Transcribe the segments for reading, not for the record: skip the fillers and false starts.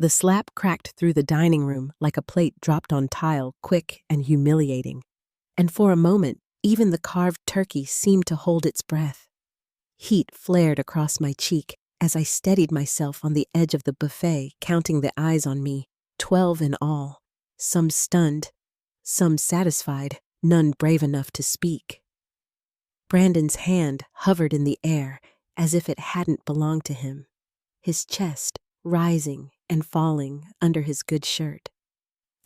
The slap cracked through the dining room like a plate dropped on tile, quick and humiliating. And for a moment, even the carved turkey seemed to hold its breath. Heat flared across my cheek as I steadied myself on the edge of the buffet, counting the eyes on me, 12 in all, some stunned, some satisfied, none brave enough to speak. Brandon's hand hovered in the air as if it hadn't belonged to him, his chest rising and falling under his good shirt,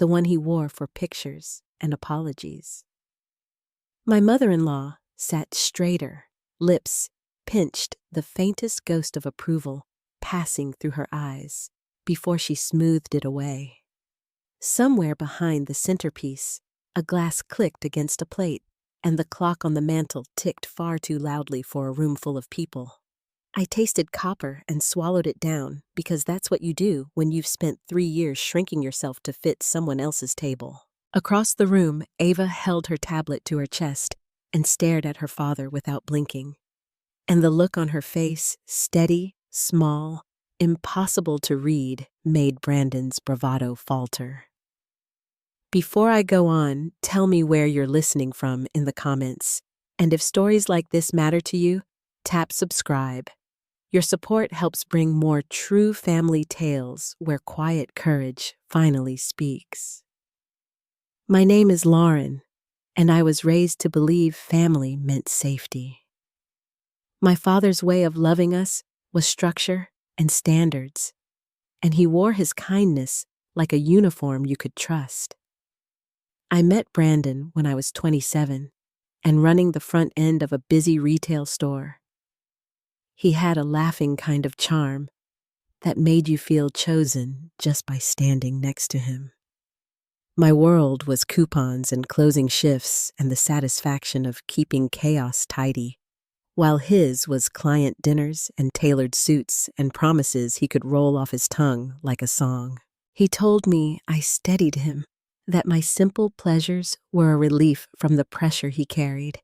the one he wore for pictures and apologies. My mother-in-law sat straighter, lips pinched, the faintest ghost of approval passing through her eyes before she smoothed it away. Somewhere behind the centerpiece, a glass clicked against a plate, and the clock on the mantel ticked far too loudly for a room full of people. I tasted copper and swallowed it down because that's what you do when you've spent 3 years shrinking yourself to fit someone else's table. Across the room, Ava held her tablet to her chest and stared at her father without blinking. And the look on her face, steady, small, impossible to read, made Brandon's bravado falter. Before I go on, tell me where you're listening from in the comments. And if stories like this matter to you, tap subscribe. Your support helps bring more true family tales where quiet courage finally speaks. My name is Lauren, and I was raised to believe family meant safety. My father's way of loving us was structure and standards, and he wore his kindness like a uniform you could trust. I met Brandon when I was 27 and running the front end of a busy retail store. He had a laughing kind of charm that made you feel chosen just by standing next to him. My world was coupons and closing shifts and the satisfaction of keeping chaos tidy, while his was client dinners and tailored suits and promises he could roll off his tongue like a song. He told me I steadied him, that my simple pleasures were a relief from the pressure he carried,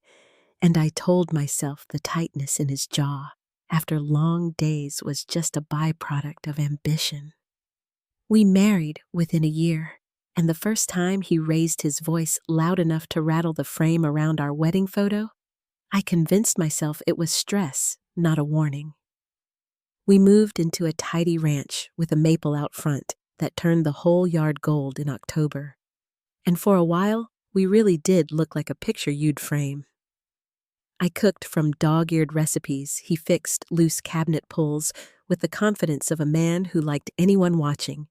and I told myself the tightness in his jaw after long days was just a byproduct of ambition. We married within a year, and the first time he raised his voice loud enough to rattle the frame around our wedding photo, I convinced myself it was stress, not a warning. We moved into a tidy ranch with a maple out front that turned the whole yard gold in October. And for a while, we really did look like a picture you'd frame. I cooked from dog-eared recipes. He fixed loose cabinet pulls with the confidence of a man who liked anyone watching.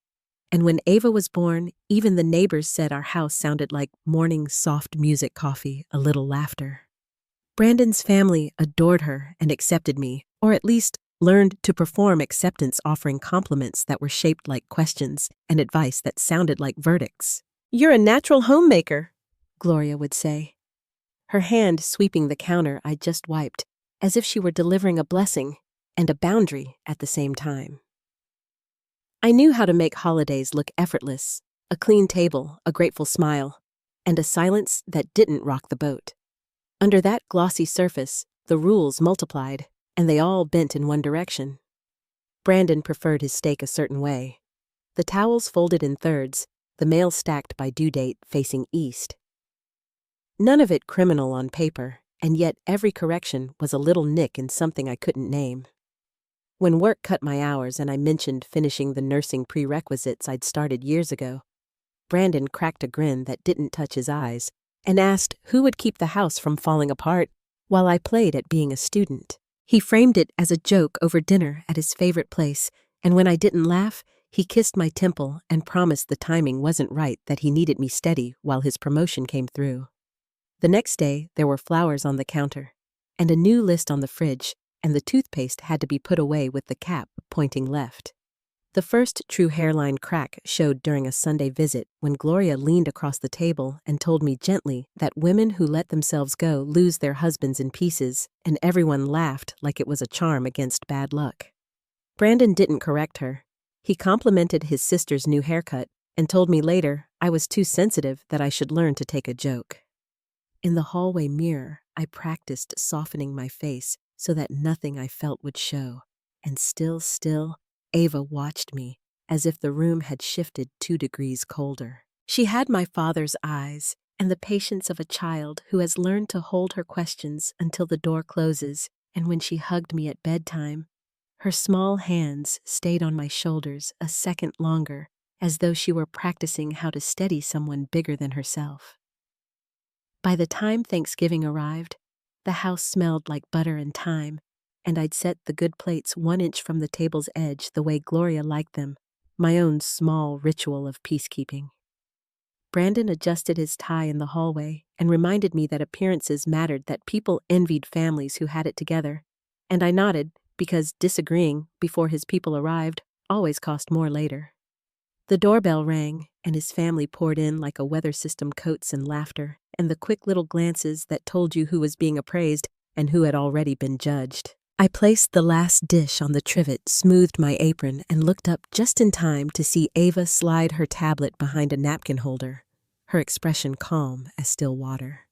And when Ava was born, even the neighbors said our house sounded like morning soft music coffee, a little laughter. Brandon's family adored her and accepted me, or at least learned to perform acceptance, offering compliments that were shaped like questions and advice that sounded like verdicts. "You're a natural homemaker," Gloria would say, her hand sweeping the counter I'd just wiped, as if she were delivering a blessing and a boundary at the same time. I knew how to make holidays look effortless, a clean table, a grateful smile, and a silence that didn't rock the boat. Under that glossy surface, the rules multiplied, and they all bent in one direction. Brandon preferred his steak a certain way. The towels folded in thirds, the mail stacked by due date facing east. None of it criminal on paper, and yet every correction was a little nick in something I couldn't name. When work cut my hours and I mentioned finishing the nursing prerequisites I'd started years ago, Brandon cracked a grin that didn't touch his eyes and asked who would keep the house from falling apart while I played at being a student. He framed it as a joke over dinner at his favorite place, and when I didn't laugh, he kissed my temple and promised the timing wasn't right, that he needed me steady while his promotion came through. The next day, there were flowers on the counter, and a new list on the fridge, and the toothpaste had to be put away with the cap pointing left. The first true hairline crack showed during a Sunday visit when Gloria leaned across the table and told me gently that women who let themselves go lose their husbands in pieces, and everyone laughed like it was a charm against bad luck. Brandon didn't correct her. He complimented his sister's new haircut and told me later I was too sensitive, that I should learn to take a joke. In the hallway mirror, I practiced softening my face so that nothing I felt would show, and still, Ava watched me as if the room had shifted 2 degrees colder. She had my father's eyes and the patience of a child who has learned to hold her questions until the door closes, and when she hugged me at bedtime, her small hands stayed on my shoulders a second longer, as though she were practicing how to steady someone bigger than herself. By the time Thanksgiving arrived, the house smelled like butter and thyme, and I'd set the good plates 1 inch from the table's edge the way Gloria liked them, my own small ritual of peacekeeping. Brandon adjusted his tie in the hallway and reminded me that appearances mattered, that people envied families who had it together, and I nodded because disagreeing before his people arrived always cost more later. The doorbell rang, and his family poured in like a weather system, coats and laughter, and the quick little glances that told you who was being appraised and who had already been judged. I placed the last dish on the trivet, smoothed my apron, and looked up just in time to see Ava slide her tablet behind a napkin holder, her expression calm as still water.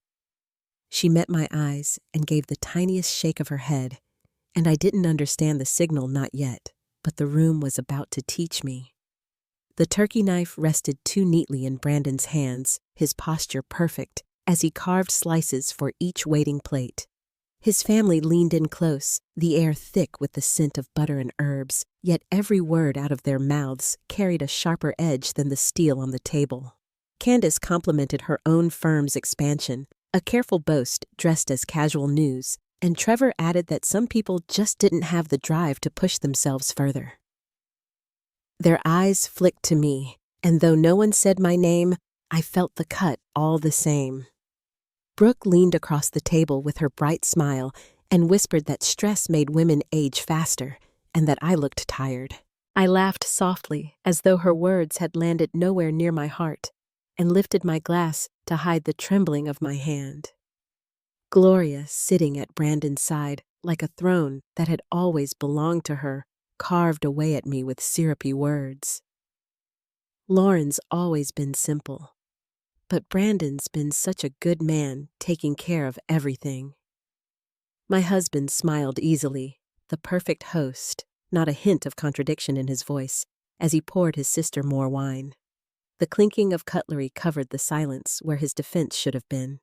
She met my eyes and gave the tiniest shake of her head, and I didn't understand the signal, not yet, but the room was about to teach me. The turkey knife rested too neatly in Brandon's hands, his posture perfect, as he carved slices for each waiting plate. His family leaned in close, the air thick with the scent of butter and herbs, yet every word out of their mouths carried a sharper edge than the steel on the table. Candace complimented her own firm's expansion, a careful boast dressed as casual news, and Trevor added that some people just didn't have the drive to push themselves further. Their eyes flicked to me, and though no one said my name, I felt the cut all the same. Brooke leaned across the table with her bright smile and whispered that stress made women age faster, and that I looked tired. I laughed softly, as though her words had landed nowhere near my heart, and lifted my glass to hide the trembling of my hand. Gloria, sitting at Brandon's side like a throne that had always belonged to her, carved away at me with syrupy words. Lauren's always been simple, but Brandon's been such a good man, taking care of everything. My husband smiled easily, the perfect host, not a hint of contradiction in his voice, as he poured his sister more wine. The clinking of cutlery covered the silence where his defense should have been.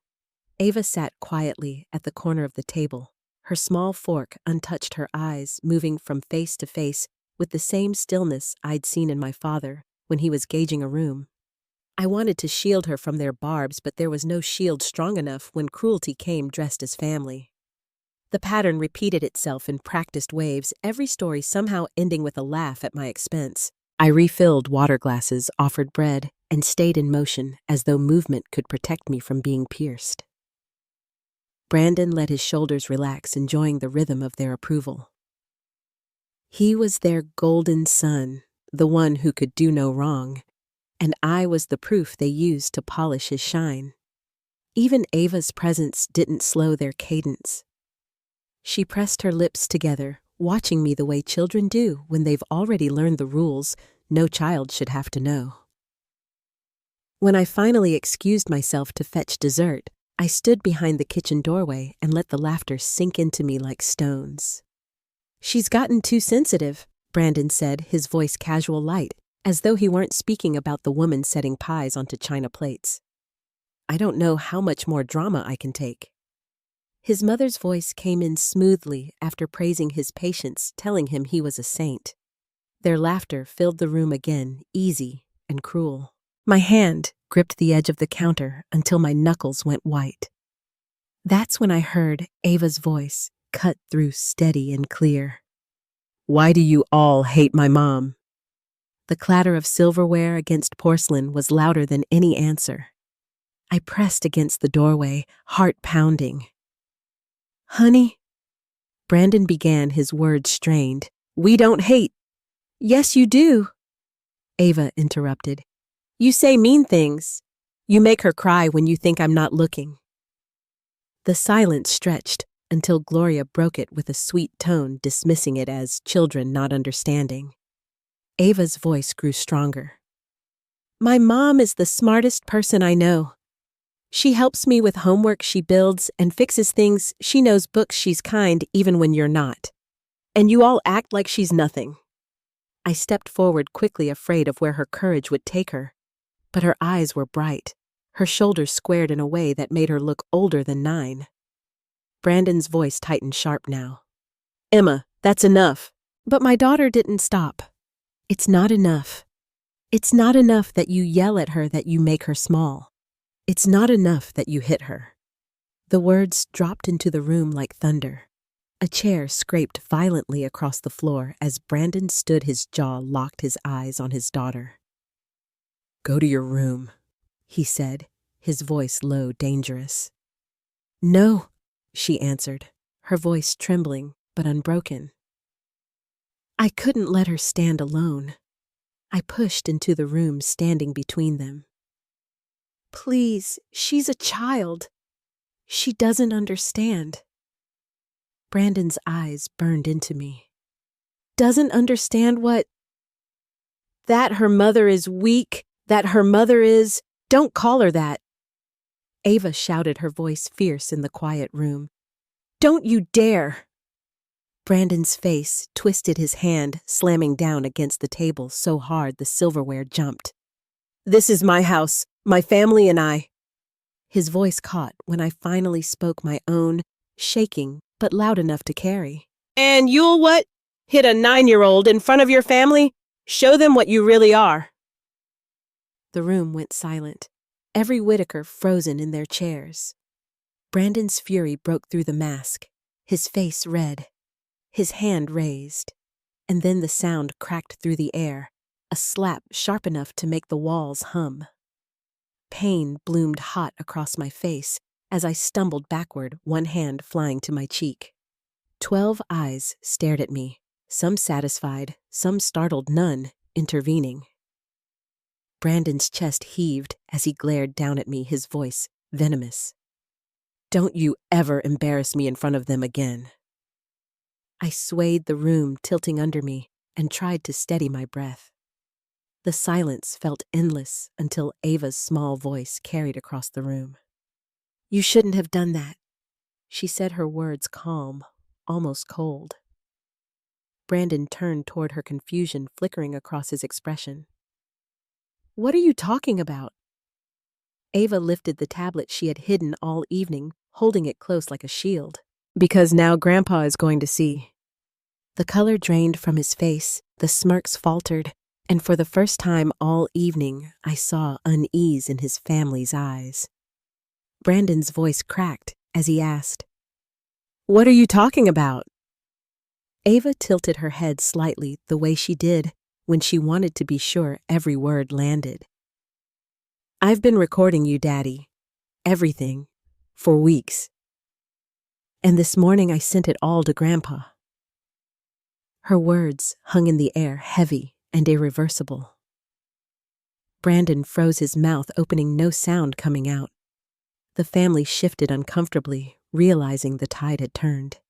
Ava sat quietly at the corner of the table, her small fork untouched, her eyes moving from face to face with the same stillness I'd seen in my father when he was gauging a room. I wanted to shield her from their barbs, but there was no shield strong enough when cruelty came dressed as family. The pattern repeated itself in practiced waves, every story somehow ending with a laugh at my expense. I refilled water glasses, offered bread, and stayed in motion as though movement could protect me from being pierced. Brandon let his shoulders relax, enjoying the rhythm of their approval. He was their golden son, the one who could do no wrong, and I was the proof they used to polish his shine. Even Ava's presence didn't slow their cadence. She pressed her lips together, watching me the way children do when they've already learned the rules no child should have to know. When I finally excused myself to fetch dessert, I stood behind the kitchen doorway and let the laughter sink into me like stones. "She's gotten too sensitive," Brandon said, his voice casual light, as though he weren't speaking about the woman setting pies onto china plates. "I don't know how much more drama I can take." His mother's voice came in smoothly after praising his patience, telling him he was a saint. Their laughter filled the room again, easy and cruel. My hand gripped the edge of the counter until my knuckles went white. That's when I heard Ava's voice cut through steady and clear. "Why do you all hate my mom?" The clatter of silverware against porcelain was louder than any answer. I pressed against the doorway, heart pounding. "Honey," Brandon began, his words strained. "We don't hate." "Yes, you do," Ava interrupted. "You say mean things. You make her cry when you think I'm not looking." The silence stretched until Gloria broke it with a sweet tone, dismissing it as children not understanding. Ava's voice grew stronger. "My mom is the smartest person I know. She helps me with homework, she builds and fixes things, she knows books, she's kind even when you're not. And you all act like she's nothing." I stepped forward quickly, afraid of where her courage would take her. But her eyes were bright, her shoulders squared in a way that made her look older than 9. Brandon's voice tightened sharp now. "Emma, that's enough." But my daughter didn't stop. "It's not enough. It's not enough that you yell at her, that you make her small. It's not enough that you hit her." The words dropped into the room like thunder. A chair scraped violently across the floor as Brandon stood, his jaw locked, his eyes on his daughter. "Go to your room," he said, his voice low, dangerous. "No," she answered, her voice trembling but unbroken. I couldn't let her stand alone. I pushed into the room, standing between them. "Please, she's a child. She doesn't understand." Brandon's eyes burned into me. "Doesn't understand what? That her mother is weak, that her mother is—" "Don't call her that!" Ava shouted, her voice fierce in the quiet room. "Don't you dare!" Brandon's face twisted, his hand slamming down against the table so hard the silverware jumped. "This is my house, my family and I." His voice caught when I finally spoke my own, shaking but loud enough to carry. "And you'll what? Hit a 9-year-old in front of your family? Show them what you really are." The room went silent, every Whitaker frozen in their chairs. Brandon's fury broke through the mask, his face red, his hand raised, and then the sound cracked through the air, a slap sharp enough to make the walls hum. Pain bloomed hot across my face as I stumbled backward, one hand flying to my cheek. 12 eyes stared at me, some satisfied, some startled, none intervening. Brandon's chest heaved as he glared down at me, his voice venomous. "Don't you ever embarrass me in front of them again." I swayed the room, tilting under me, and tried to steady my breath. The silence felt endless until Ava's small voice carried across the room. "You shouldn't have done that," she said, her words calm, almost cold. Brandon turned toward her, confusion flickering across his expression. "What are you talking about?" Ava lifted the tablet she had hidden all evening, holding it close like a shield. "Because now Grandpa is going to see." The color drained from his face, the smirks faltered, and for the first time all evening I saw unease in his family's eyes. Brandon's voice cracked as he asked, "What are you talking about?" Ava tilted her head slightly, the way she did when she wanted to be sure every word landed. "I've been recording you, Daddy. Everything. For weeks. And this morning I sent it all to Grandpa." Her words hung in the air, heavy and irreversible. Brandon froze, his mouth opening, no sound coming out. The family shifted uncomfortably, realizing the tide had turned.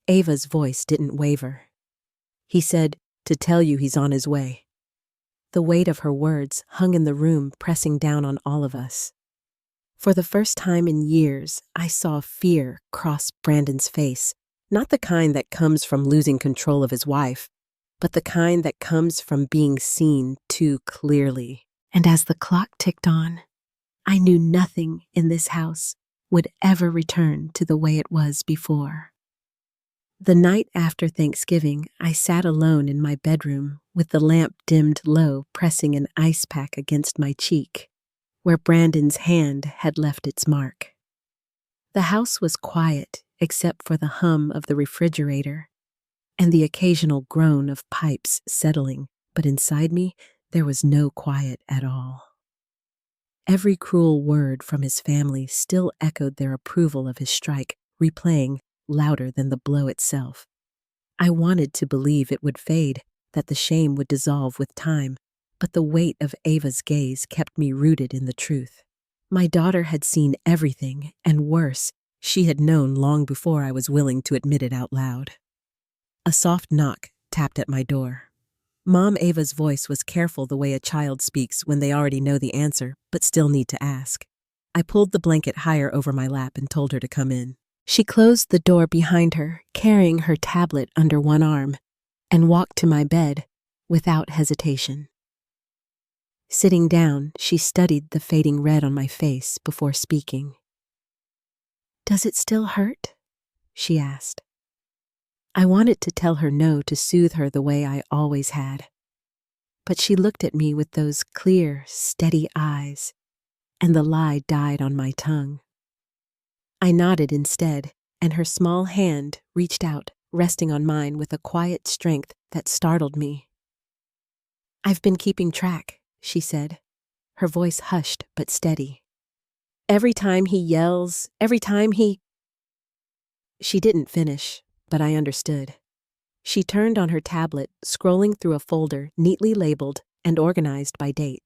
Ava's voice didn't waver. He said, "To tell you he's on his way." The weight of her words hung in the room, pressing down on all of us. For the first time in years, I saw fear cross Brandon's face, not the kind that comes from losing control of his wife, but the kind that comes from being seen too clearly. And as the clock ticked on, I knew nothing in this house would ever return to the way it was before. The night after Thanksgiving, I sat alone in my bedroom with the lamp dimmed low, pressing an ice pack against my cheek, where Brandon's hand had left its mark. The house was quiet except for the hum of the refrigerator and the occasional groan of pipes settling, but inside me there was no quiet at all. Every cruel word from his family still echoed their approval of his strike, replaying louder than the blow itself. I wanted to believe it would fade, that the shame would dissolve with time, but the weight of Ava's gaze kept me rooted in the truth. My daughter had seen everything, and worse, she had known long before I was willing to admit it out loud. A soft knock tapped at my door. Mom Ava's voice was careful, the way a child speaks when they already know the answer but still need to ask. I pulled the blanket higher over my lap and told her to come in. She closed the door behind her, carrying her tablet under one arm, and walked to my bed, without hesitation. Sitting down, she studied the fading red on my face before speaking. "Does it still hurt?" she asked. I wanted to tell her no to soothe her the way I always had. But she looked at me with those clear, steady eyes, and the lie died on my tongue. I nodded instead, and her small hand reached out, resting on mine with a quiet strength that startled me. "I've been keeping track," she said, her voice hushed but steady. "Every time he yells, every time he—" She didn't finish, but I understood. She turned on her tablet, scrolling through a folder neatly labeled and organized by date.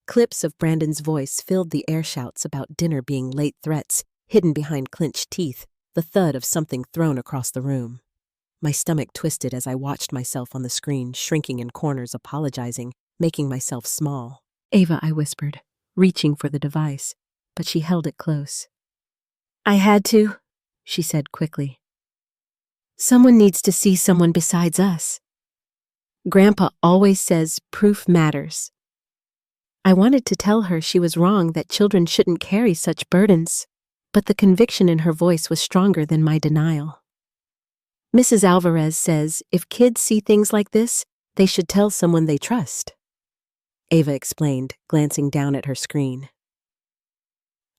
Clips of Brandon's voice filled the air, shouts about dinner being late, threats hidden behind clenched teeth, the thud of something thrown across the room. My stomach twisted as I watched myself on the screen, shrinking in corners, apologizing, making myself small. "Ava," I whispered, reaching for the device, but she held it close. "I had to," she said quickly. "Someone needs to see someone besides us. Grandpa always says proof matters." I wanted to tell her she was wrong, that children shouldn't carry such burdens, but the conviction in her voice was stronger than my denial. "Mrs. Alvarez says if kids see things like this, they should tell someone they trust," Ava explained, glancing down at her screen.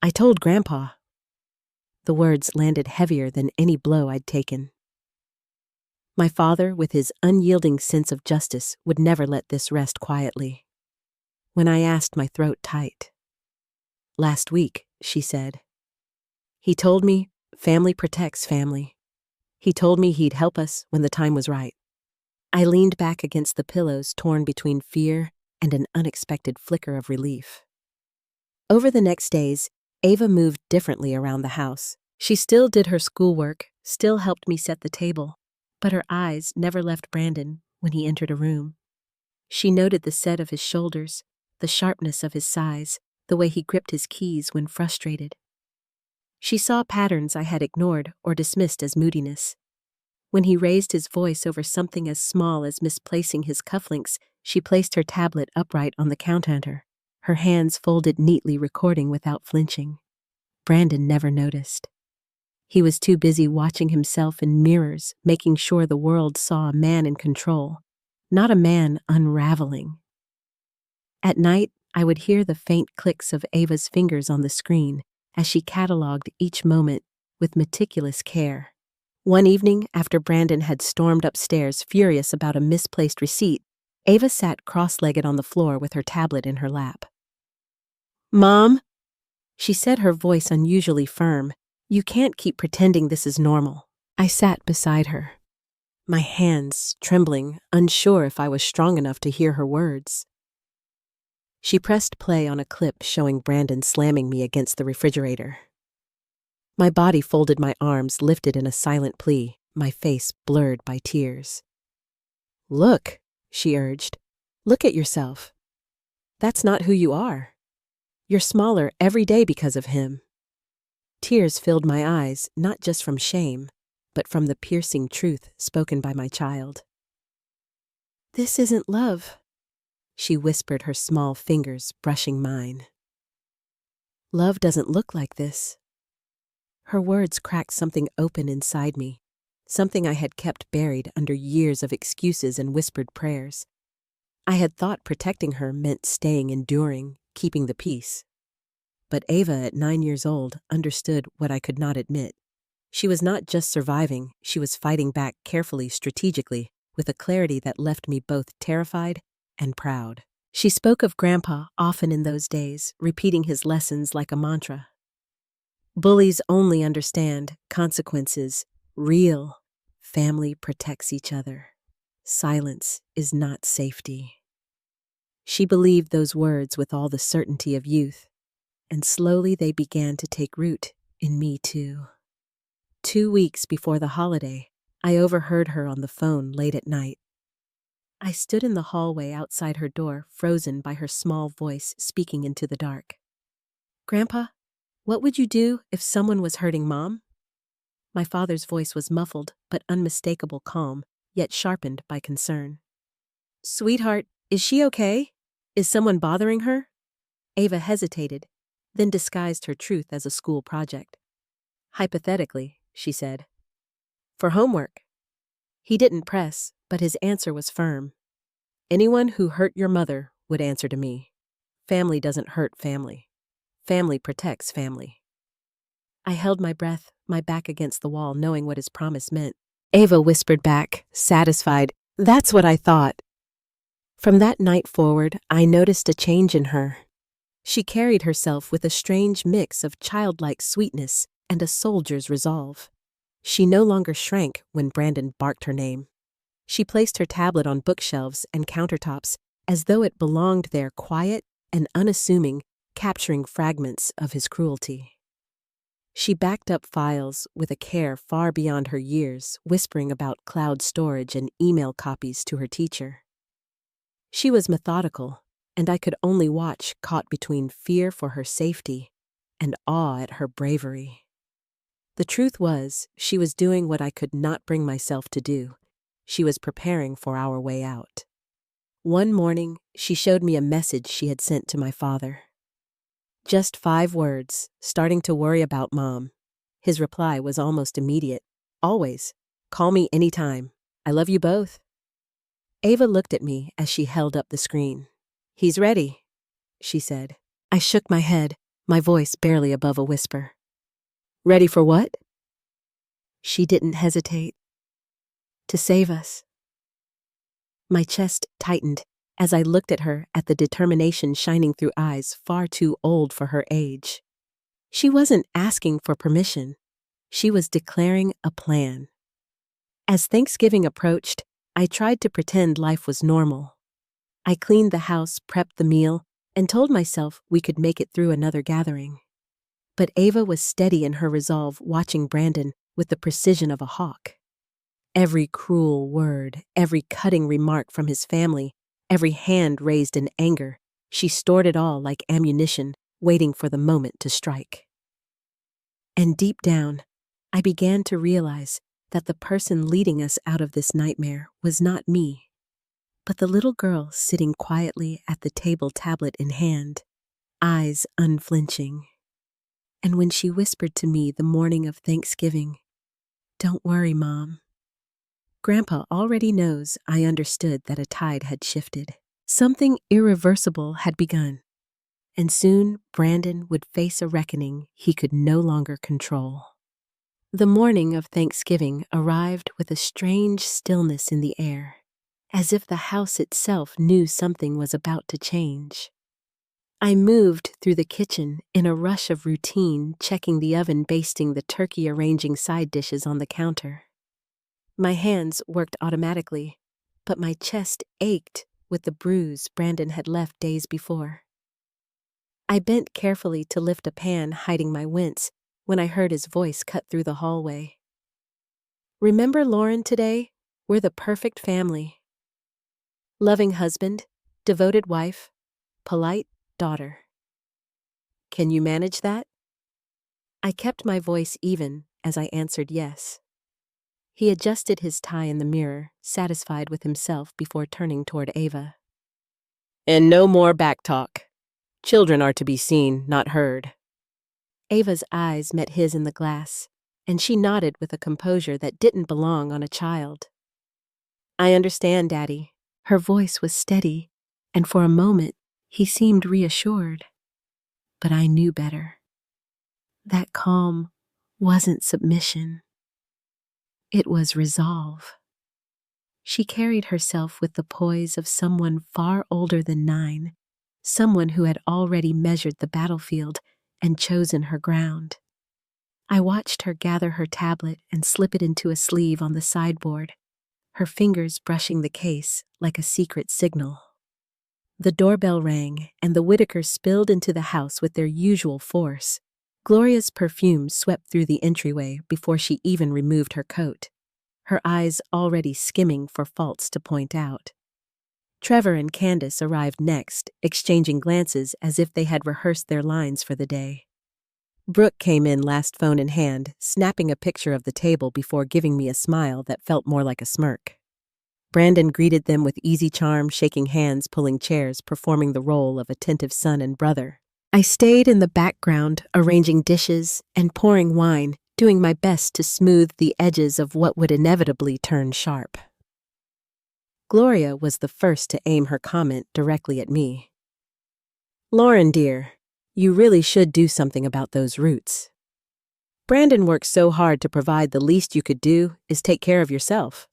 "I told Grandpa." The words landed heavier than any blow I'd taken. My father, with his unyielding sense of justice, would never let this rest quietly. When I asked, my throat tight. "Last week," she said. "He told me family protects family. He told me he'd help us when the time was right." I leaned back against the pillows, torn between fear and an unexpected flicker of relief. Over the next days, Ava moved differently around the house. She still did her schoolwork, still helped me set the table, but her eyes never left Brandon when he entered a room. She noted the set of his shoulders, the sharpness of his size, the way he gripped his keys when frustrated. She saw patterns I had ignored or dismissed as moodiness. When he raised his voice over something as small as misplacing his cufflinks, she placed her tablet upright on the counter, her hands folded neatly, recording without flinching. Brandon never noticed. He was too busy watching himself in mirrors, making sure the world saw a man in control, not a man unraveling. At night, I would hear the faint clicks of Ava's fingers on the screen as she cataloged each moment with meticulous care. One evening, after Brandon had stormed upstairs furious about a misplaced receipt, Ava sat cross-legged on the floor with her tablet in her lap. "Mom," she said, her voice unusually firm, "you can't keep pretending this is normal." I sat beside her, my hands trembling, unsure if I was strong enough to hear her words. She pressed play on a clip showing Brandon slamming me against the refrigerator. My body folded, my arms lifted in a silent plea, my face blurred by tears. "Look," she urged. "Look at yourself. That's not who you are. You're smaller every day because of him." Tears filled my eyes, not just from shame, but from the piercing truth spoken by my child. "This isn't love," she whispered, her small fingers brushing mine. "Love doesn't look like this." Her words cracked something open inside me, something I had kept buried under years of excuses and whispered prayers. I had thought protecting her meant staying enduring, keeping the peace. But Ava, at 9 years old, understood what I could not admit. She was not just surviving, she was fighting back carefully, strategically, with a clarity that left me both terrified and proud. She spoke of Grandpa often in those days, repeating his lessons like a mantra. Bullies only understand consequences, real. Family protects each other. Silence is not safety. She believed those words with all the certainty of youth, and slowly they began to take root in me too. 2 weeks before the holiday, I overheard her on the phone late at night. I stood in the hallway outside her door, frozen by her small voice speaking into the dark. "Grandpa, what would you do if someone was hurting Mom?" My father's voice was muffled but unmistakable calm, yet sharpened by concern. Sweetheart, is she okay? Is someone bothering her? Ava hesitated, then disguised her truth as a school project. Hypothetically, she said. For homework. He didn't press, but his answer was firm. Anyone who hurt your mother would answer to me. Family doesn't hurt family. Family protects family. I held my breath, my back against the wall, knowing what his promise meant. Ava whispered back, satisfied, "That's what I thought." From that night forward, I noticed a change in her. She carried herself with a strange mix of childlike sweetness and a soldier's resolve. She no longer shrank when Brandon barked her name. She placed her tablet on bookshelves and countertops as though it belonged there, quiet and unassuming, capturing fragments of his cruelty. She backed up files with a care far beyond her years, whispering about cloud storage and email copies to her teacher. She was methodical, and I could only watch, caught between fear for her safety and awe at her bravery. The truth was, she was doing what I could not bring myself to do. She was preparing for our way out. One morning, she showed me a message she had sent to my father. Just 5 words, starting to worry about Mom. His reply was almost immediate. Always. Call me anytime. I love you both. Ava looked at me as she held up the screen. He's ready, she said. I shook my head, my voice barely above a whisper. Ready for what? She didn't hesitate. To save us. My chest tightened as I looked at her, at the determination shining through eyes far too old for her age. She wasn't asking for permission. She was declaring a plan. As Thanksgiving approached, I tried to pretend life was normal. I cleaned the house, prepped the meal, and told myself we could make it through another gathering. But Ava was steady in her resolve, watching Brandon with the precision of a hawk. Every cruel word, every cutting remark from his family, every hand raised in anger, she stored it all like ammunition, waiting for the moment to strike. And deep down, I began to realize that the person leading us out of this nightmare was not me, but the little girl sitting quietly at the table, tablet in hand, eyes unflinching. And when she whispered to me the morning of Thanksgiving, "Don't worry, Mom." Grandpa already knows. I understood that a tide had shifted. Something irreversible had begun. And soon Brandon would face a reckoning he could no longer control. The morning of Thanksgiving arrived with a strange stillness in the air, as if the house itself knew something was about to change. I moved through the kitchen in a rush of routine, checking the oven, basting the turkey, arranging side dishes on the counter. My hands worked automatically, but my chest ached with the bruise Brandon had left days before. I bent carefully to lift a pan, hiding my wince, when I heard his voice cut through the hallway. "Remember Lauren today? We're the perfect family. Loving husband, devoted wife, polite daughter. Can you manage that?" I kept my voice even as I answered yes. He adjusted his tie in the mirror, satisfied with himself, before turning toward Ava. "And no more back talk. Children are to be seen, not heard." Ava's eyes met his in the glass, and she nodded with a composure that didn't belong on a child. "I understand, Daddy." Her voice was steady, and for a moment he seemed reassured. But I knew better. That calm wasn't submission. It was resolve. She carried herself with the poise of someone far older than 9, someone who had already measured the battlefield and chosen her ground. I watched her gather her tablet and slip it into a sleeve on the sideboard, her fingers brushing the case like a secret signal. The doorbell rang, and the Whitakers spilled into the house with their usual force. Gloria's perfume swept through the entryway before she even removed her coat, her eyes already skimming for faults to point out. Trevor and Candace arrived next, exchanging glances as if they had rehearsed their lines for the day. Brooke came in last, phone in hand, snapping a picture of the table before giving me a smile that felt more like a smirk. Brandon greeted them with easy charm, shaking hands, pulling chairs, performing the role of attentive son and brother. I stayed in the background, arranging dishes and pouring wine, doing my best to smooth the edges of what would inevitably turn sharp. Gloria was the first to aim her comment directly at me. "Lauren, dear, you really should do something about those roots. Brandon worked so hard to provide the least you could do is take care of yourself."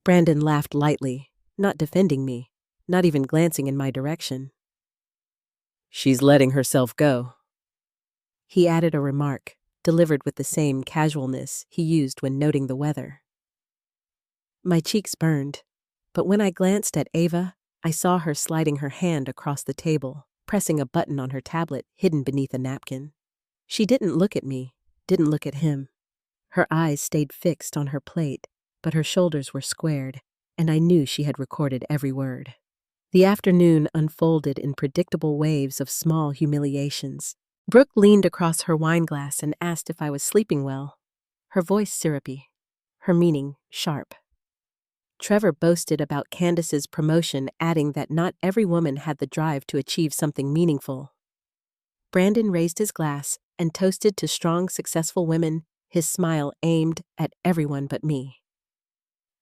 Brandon laughed lightly, not defending me, not even glancing in my direction. "She's letting herself go." He added a remark, delivered with the same casualness he used when noting the weather. My cheeks burned, but when I glanced at Ava, I saw her sliding her hand across the table, pressing a button on her tablet hidden beneath a napkin. She didn't look at me, didn't look at him. Her eyes stayed fixed on her plate, but her shoulders were squared, and I knew she had recorded every word. The afternoon unfolded in predictable waves of small humiliations. Brooke leaned across her wineglass and asked if I was sleeping well, her voice syrupy, her meaning sharp. Trevor boasted about Candace's promotion, adding that not every woman had the drive to achieve something meaningful. Brandon raised his glass and toasted to strong, successful women, his smile aimed at everyone but me.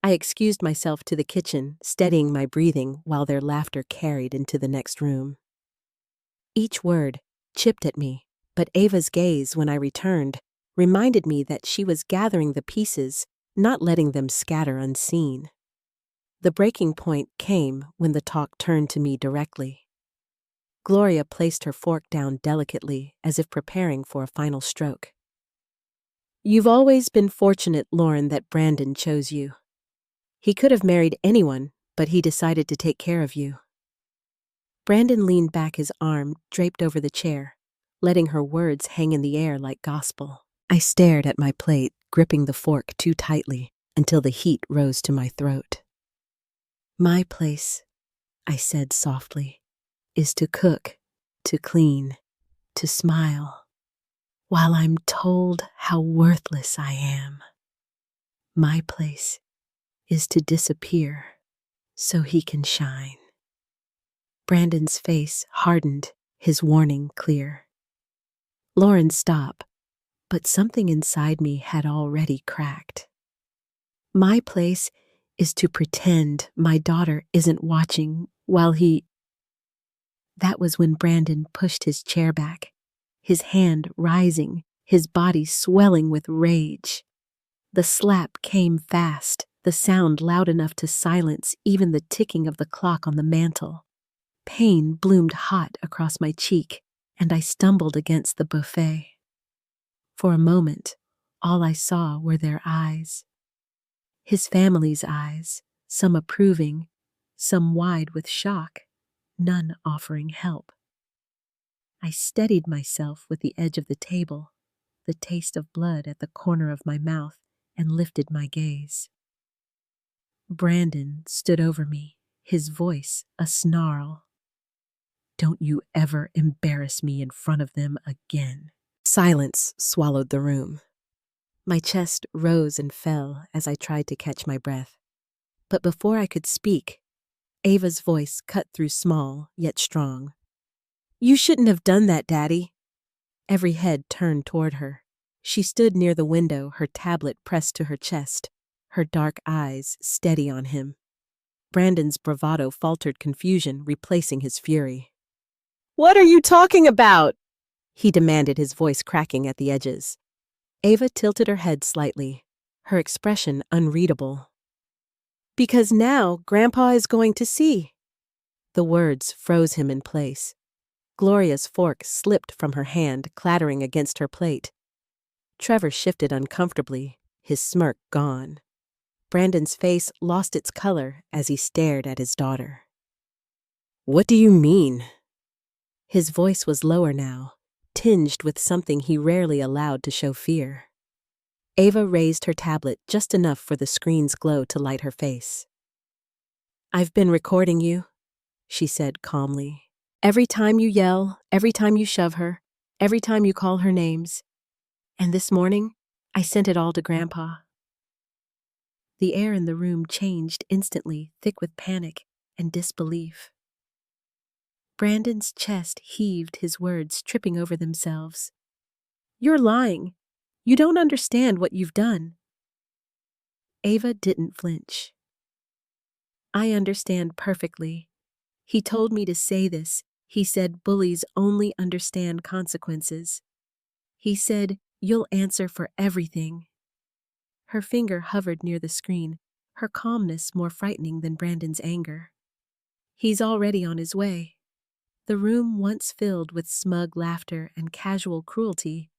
I excused myself to the kitchen, steadying my breathing while their laughter carried into the next room. Each word chipped at me, but Ava's gaze, when I returned, reminded me that she was gathering the pieces, not letting them scatter unseen. The breaking point came when the talk turned to me directly. Gloria placed her fork down delicately, as if preparing for a final stroke. "You've always been fortunate, Lauren, that Brandon chose you. He could have married anyone, but he decided to take care of you." Brandon leaned back, his arm draped over the chair, letting her words hang in the air like gospel. I stared at my plate, gripping the fork too tightly until the heat rose to my throat. "My place," I said softly, "is to cook, to clean, to smile, while I'm told how worthless I am. My place is to disappear so he can shine." Brandon's face hardened, his warning clear. "Lauren, stop," but something inside me had already cracked. "My place is to pretend my daughter isn't watching while he—" That was when Brandon pushed his chair back, his hand rising, his body swelling with rage. The slap came fast, the sound loud enough to silence even the ticking of the clock on the mantel. Pain bloomed hot across my cheek, and I stumbled against the buffet. For a moment, all I saw were their eyes. His family's eyes, some approving, some wide with shock, none offering help. I steadied myself with the edge of the table, the taste of blood at the corner of my mouth, and lifted my gaze. Brandon stood over me, his voice a snarl. "Don't you ever embarrass me in front of them again." Silence swallowed the room. My chest rose and fell as I tried to catch my breath. But before I could speak, Ava's voice cut through, small yet strong. "You shouldn't have done that, Daddy." Every head turned toward her. She stood near the window, her tablet pressed to her chest, her dark eyes steady on him. Brandon's bravado faltered confusion, replacing his fury. "What are you talking about?" he demanded, his voice cracking at the edges. Ava tilted her head slightly, her expression unreadable. "Because now Grandpa is going to see." The words froze him in place. Gloria's fork slipped from her hand, clattering against her plate. Trevor shifted uncomfortably, his smirk gone. Brandon's face lost its color as he stared at his daughter. "What do you mean?" His voice was lower now, tinged with something he rarely allowed to show fear. Ava raised her tablet just enough for the screen's glow to light her face. "I've been recording you," she said calmly. "Every time you yell, every time you shove her, every time you call her names. And this morning, I sent it all to Grandpa." The air in the room changed instantly, thick with panic and disbelief. Brandon's chest heaved, his words tripping over themselves. "You're lying. You don't understand what you've done." Ava didn't flinch. "I understand perfectly. He told me to say this. He said bullies only understand consequences. He said, you'll answer for everything." Her finger hovered near the screen, her calmness more frightening than Brandon's anger. "He's already on his way." The room, once filled with smug laughter and casual cruelty,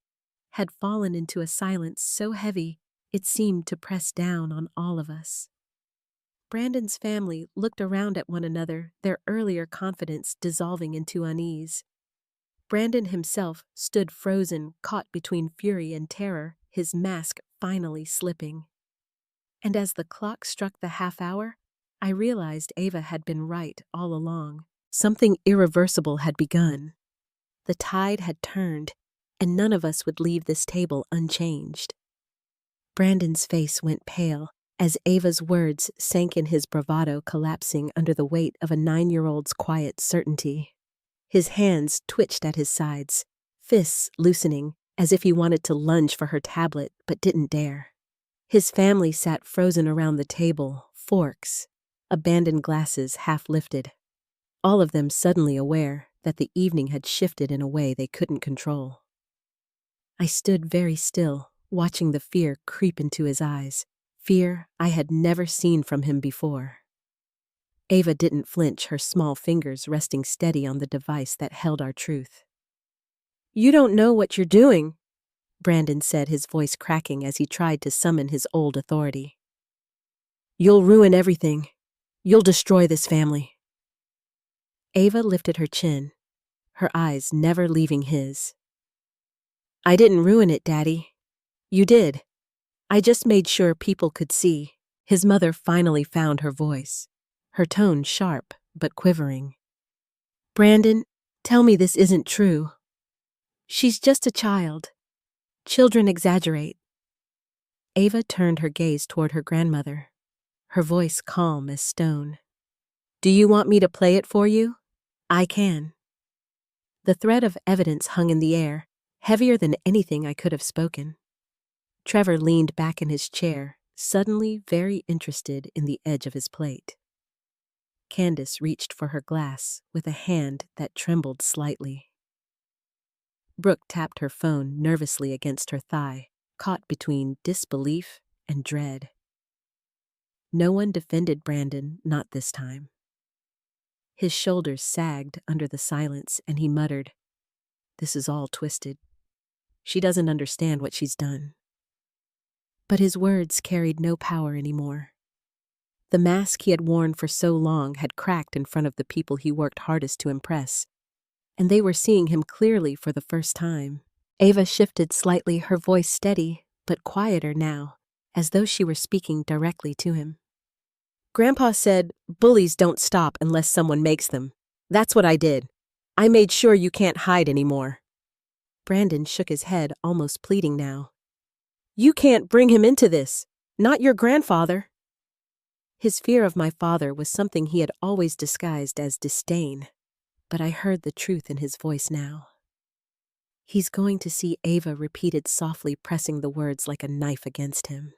had fallen into a silence so heavy it seemed to press down on all of us. Brandon's family looked around at one another, their earlier confidence dissolving into unease. Brandon himself stood frozen, caught between fury and terror, his mask finally slipping. And as the clock struck the half-hour, I realized Ava had been right all along. Something irreversible had begun. The tide had turned, and none of us would leave this table unchanged. Brandon's face went pale as Ava's words sank in his bravado, collapsing under the weight of a 9-year-old's quiet certainty. His hands twitched at his sides, fists loosening as if he wanted to lunge for her tablet but didn't dare. His family sat frozen around the table, forks, abandoned glasses half lifted, all of them suddenly aware that the evening had shifted in a way they couldn't control. I stood very still, watching the fear creep into his eyes, fear I had never seen from him before. Ava didn't flinch, her small fingers resting steady on the device that held our truth. "You don't know what you're doing," Brandon said, his voice cracking as he tried to summon his old authority. "You'll ruin everything. You'll destroy this family." Ava lifted her chin, her eyes never leaving his. "I didn't ruin it, Daddy. You did. I just made sure people could see." His mother finally found her voice, her tone sharp but quivering. "Brandon, tell me this isn't true. She's just a child. Children exaggerate." Ava turned her gaze toward her grandmother, her voice calm as stone. "Do you want me to play it for you? I can." The thread of evidence hung in the air, heavier than anything I could have spoken. Trevor leaned back in his chair, suddenly very interested in the edge of his plate. Candace reached for her glass with a hand that trembled slightly. Brooke tapped her phone nervously against her thigh, caught between disbelief and dread. No one defended Brandon, not this time. His shoulders sagged under the silence, and he muttered, "This is all twisted. She doesn't understand what she's done." But his words carried no power anymore. The mask he had worn for so long had cracked in front of the people he worked hardest to impress, and they were seeing him clearly for the first time. Ava shifted slightly, her voice steady, but quieter now, as though she were speaking directly to him. "Grandpa said, bullies don't stop unless someone makes them. That's what I did. I made sure you can't hide anymore." Brandon shook his head, almost pleading now. "You can't bring him into this. Not your grandfather." His fear of my father was something he had always disguised as disdain, but I heard the truth in his voice now. "He's going to see," Ava repeated softly, pressing the words like a knife against him.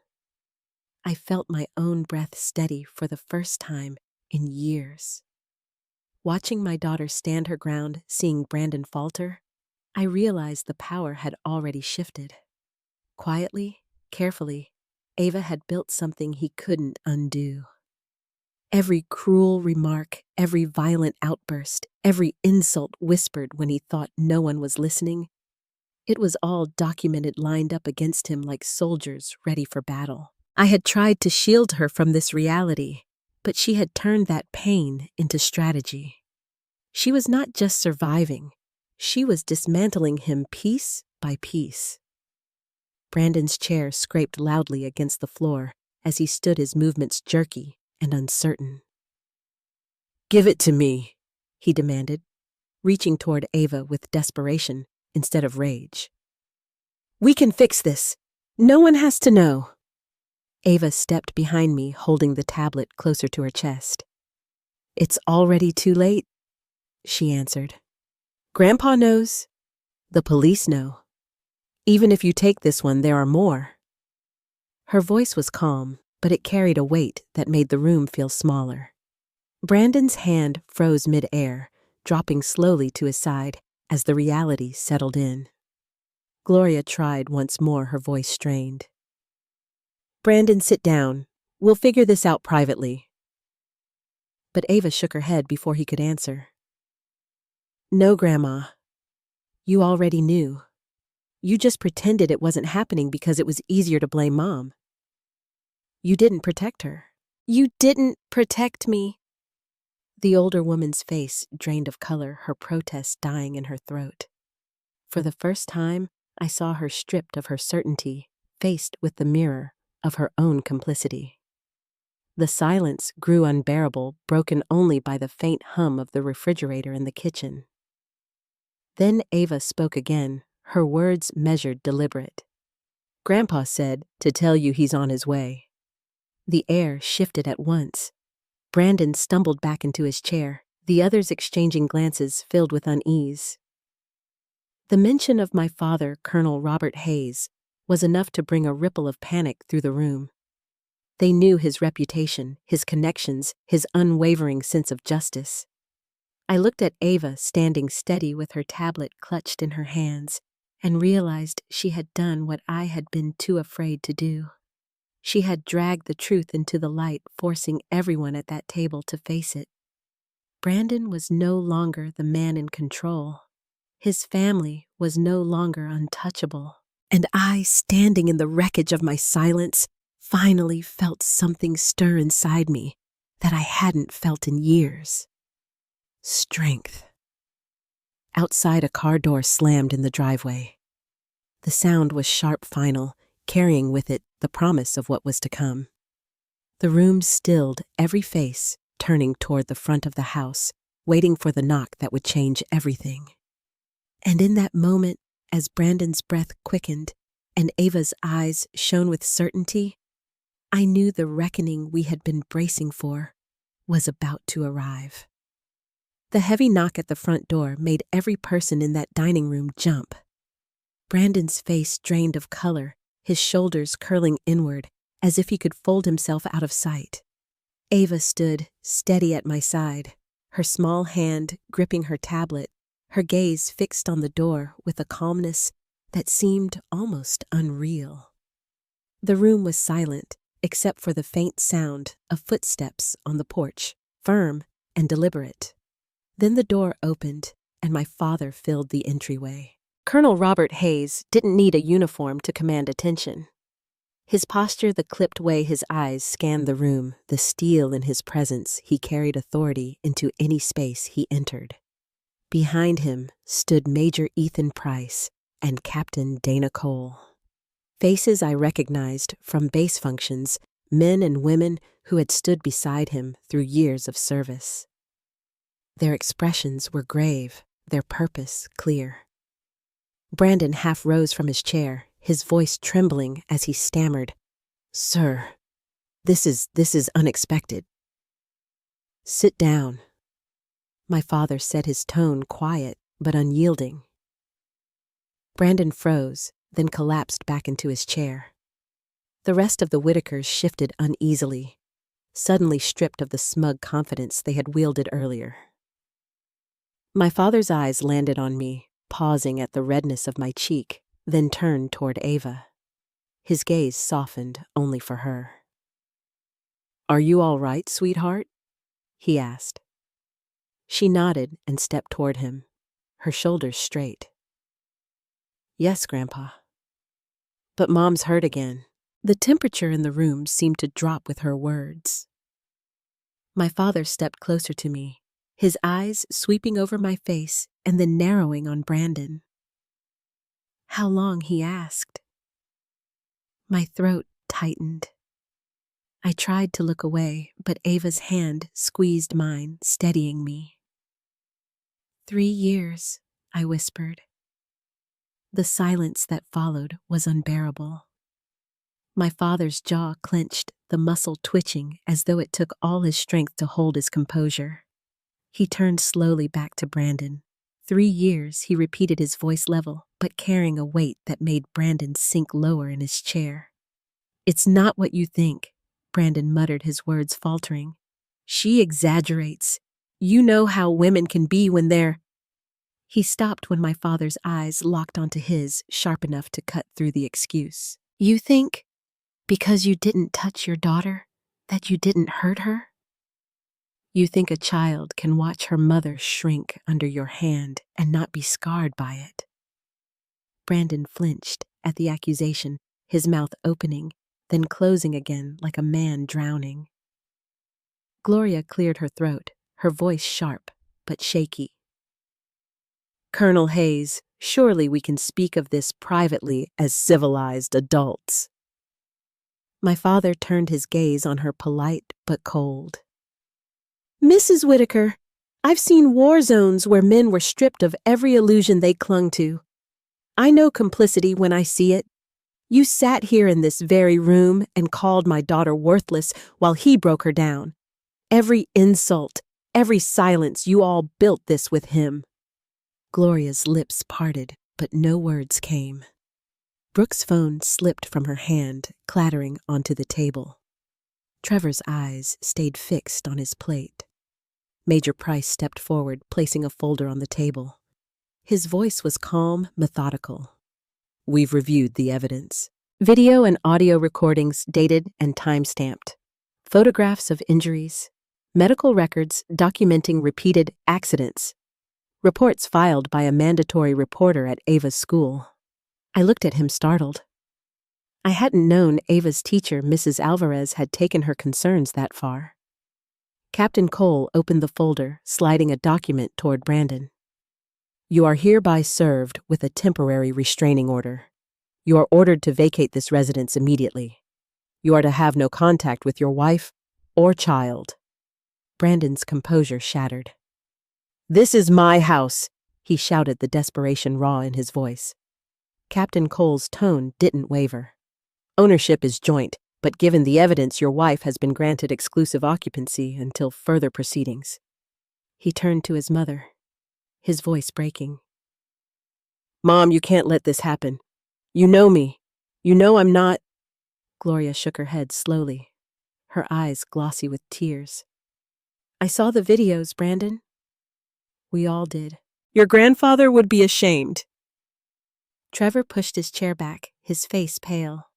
I felt my own breath steady for the first time in years. Watching my daughter stand her ground, seeing Brandon falter, I realized the power had already shifted. Quietly, carefully, Ava had built something he couldn't undo. Every cruel remark, every violent outburst, every insult whispered when he thought no one was listening, it was all documented, lined up against him like soldiers ready for battle. I had tried to shield her from this reality, but she had turned that pain into strategy. She was not just surviving, she was dismantling him piece by piece. Brandon's chair scraped loudly against the floor as he stood, his movements jerky and uncertain. "Give it to me," he demanded, reaching toward Ava with desperation instead of rage. "We can fix this. No one has to know." Ava stepped behind me, holding the tablet closer to her chest. "It's already too late," she answered. "Grandpa knows. The police know. Even if you take this one, there are more." Her voice was calm, but it carried a weight that made the room feel smaller. Brandon's hand froze mid-air, dropping slowly to his side as the reality settled in. Gloria tried once more, her voice strained. "Brandon, sit down. We'll figure this out privately." But Ava shook her head before he could answer. "No, Grandma. You already knew. You just pretended it wasn't happening because it was easier to blame Mom. You didn't protect her." "You didn't protect me." The older woman's face drained of color, her protest dying in her throat. For the first time, I saw her stripped of her certainty, faced with the mirror of her own complicity. The silence grew unbearable, broken only by the faint hum of the refrigerator in the kitchen. Then Ava spoke again, her words measured, deliberate. "Grandpa said to tell you he's on his way." The air shifted at once. Brandon stumbled back into his chair, the others exchanging glances filled with unease. The mention of my father, Colonel Robert Hayes, was enough to bring a ripple of panic through the room. They knew his reputation, his connections, his unwavering sense of justice. I looked at Ava standing steady with her tablet clutched in her hands and realized she had done what I had been too afraid to do. She had dragged the truth into the light, forcing everyone at that table to face it. Brandon was no longer the man in control. His family was no longer untouchable. And I, standing in the wreckage of my silence, finally felt something stir inside me that I hadn't felt in years. Strength. Outside, a car door slammed in the driveway. The sound was sharp, final, carrying with it the promise of what was to come. The room stilled, every face turning toward the front of the house, waiting for the knock that would change everything. And in that moment, as Brandon's breath quickened and Ava's eyes shone with certainty, I knew the reckoning we had been bracing for was about to arrive. The heavy knock at the front door made every person in that dining room jump. Brandon's face drained of color, his shoulders curling inward, as if he could fold himself out of sight. Ava stood, steady at my side, her small hand gripping her tablet, her gaze fixed on the door with a calmness that seemed almost unreal. The room was silent, except for the faint sound of footsteps on the porch, firm and deliberate. Then the door opened, and my father filled the entryway. Colonel Robert Hayes didn't need a uniform to command attention. His posture, the clipped way his eyes scanned the room, the steel in his presence, he carried authority into any space he entered. Behind him stood Major Ethan Price and Captain Dana Cole. Faces I recognized from base functions, men and women who had stood beside him through years of service. Their expressions were grave, their purpose clear. Brandon half rose from his chair, his voice trembling as he stammered, "Sir, this is unexpected." "Sit down." My father said, his tone quiet but unyielding. Brandon froze, then collapsed back into his chair. The rest of the Whitakers shifted uneasily, suddenly stripped of the smug confidence they had wielded earlier. My father's eyes landed on me, pausing at the redness of my cheek, then turned toward Ava. His gaze softened only for her. "Are you all right, sweetheart?" he asked. She nodded and stepped toward him, her shoulders straight. "Yes, Grandpa." "But Mom's hurt again." The temperature in the room seemed to drop with her words. My father stepped closer to me, his eyes sweeping over my face and then narrowing on Brandon. "How long?" he asked. My throat tightened. I tried to look away, but Ava's hand squeezed mine, steadying me. 3 years, I whispered. The silence that followed was unbearable. My father's jaw clenched, the muscle twitching as though it took all his strength to hold his composure. He turned slowly back to Brandon. 3 years, he repeated, his voice level, but carrying a weight that made Brandon sink lower in his chair. "It's not what you think," Brandon muttered, his words faltering. "She exaggerates. You know how women can be when they're—" He stopped when my father's eyes locked onto his, sharp enough to cut through the excuse. "You think, because you didn't touch your daughter, that you didn't hurt her? You think a child can watch her mother shrink under your hand and not be scarred by it?" Brandon flinched at the accusation, his mouth opening, then closing again like a man drowning. Gloria cleared her throat, her voice sharp but shaky. "Colonel Hayes, surely we can speak of this privately as civilized adults." My father turned his gaze on her, polite but cold. "Mrs. Whitaker, I've seen war zones where men were stripped of every illusion they clung to. I know complicity when I see it. You sat here in this very room and called my daughter worthless while he broke her down. Every insult, every silence, you all built this with him." Gloria's lips parted, but no words came. Brooke's phone slipped from her hand, clattering onto the table. Trevor's eyes stayed fixed on his plate. Major Price stepped forward, placing a folder on the table. His voice was calm, methodical. "We've reviewed the evidence. Video and audio recordings dated and time-stamped. Photographs of injuries. Medical records documenting repeated accidents. Reports filed by a mandatory reporter at Ava's school." I looked at him, startled. I hadn't known Ava's teacher, Mrs. Alvarez, had taken her concerns that far. Captain Cole opened the folder, sliding a document toward Brandon. "You are hereby served with a temporary restraining order. You are ordered to vacate this residence immediately. You are to have no contact with your wife or child." Brandon's composure shattered. "This is my house," he shouted, the desperation raw in his voice. Captain Cole's tone didn't waver. "Ownership is joint, but given the evidence, your wife has been granted exclusive occupancy until further proceedings." He turned to his mother, his voice breaking. "Mom, you can't let this happen. You know me. You know I'm not—" Gloria shook her head slowly, her eyes glossy with tears. "I saw the videos, Brandon. We all did. Your grandfather would be ashamed." Trevor pushed his chair back, his face pale.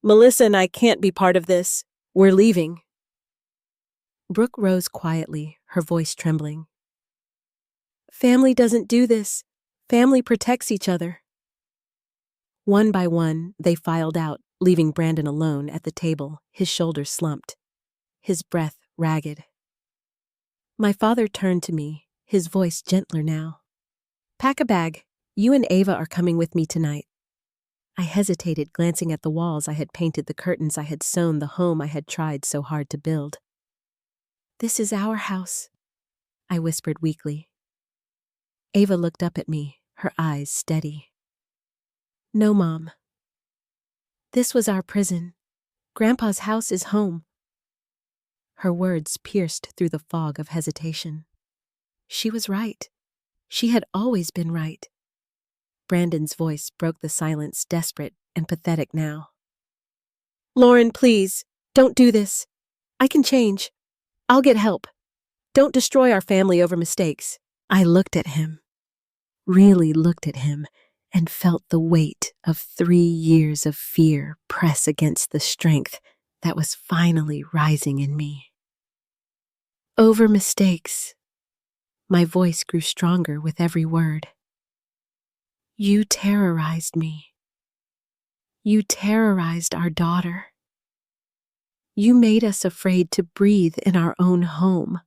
"Melissa and I can't be part of this. We're leaving." Brooke rose quietly, her voice trembling. "Family doesn't do this. Family protects each other." One by one, they filed out, leaving Brandon alone at the table, his shoulders slumped, his breath ragged. My father turned to me, his voice gentler now. "Pack a bag. You and Ava are coming with me tonight." I hesitated, glancing at the walls I had painted, the curtains I had sewn, the home I had tried so hard to build. "This is our house," I whispered weakly. Ava looked up at me, her eyes steady. "No, Mom. This was our prison. Grandpa's house is home." Her words pierced through the fog of hesitation. She was right. She had always been right. Brandon's voice broke the silence, desperate and pathetic now. "Lauren, please, don't do this. I can change. I'll get help. Don't destroy our family over mistakes." I looked at him, really looked at him, and felt the weight of 3 years of fear press against the strength that was finally rising in me. "Over mistakes." My voice grew stronger with every word. "You terrorized me. You terrorized our daughter. You made us afraid to breathe in our own home."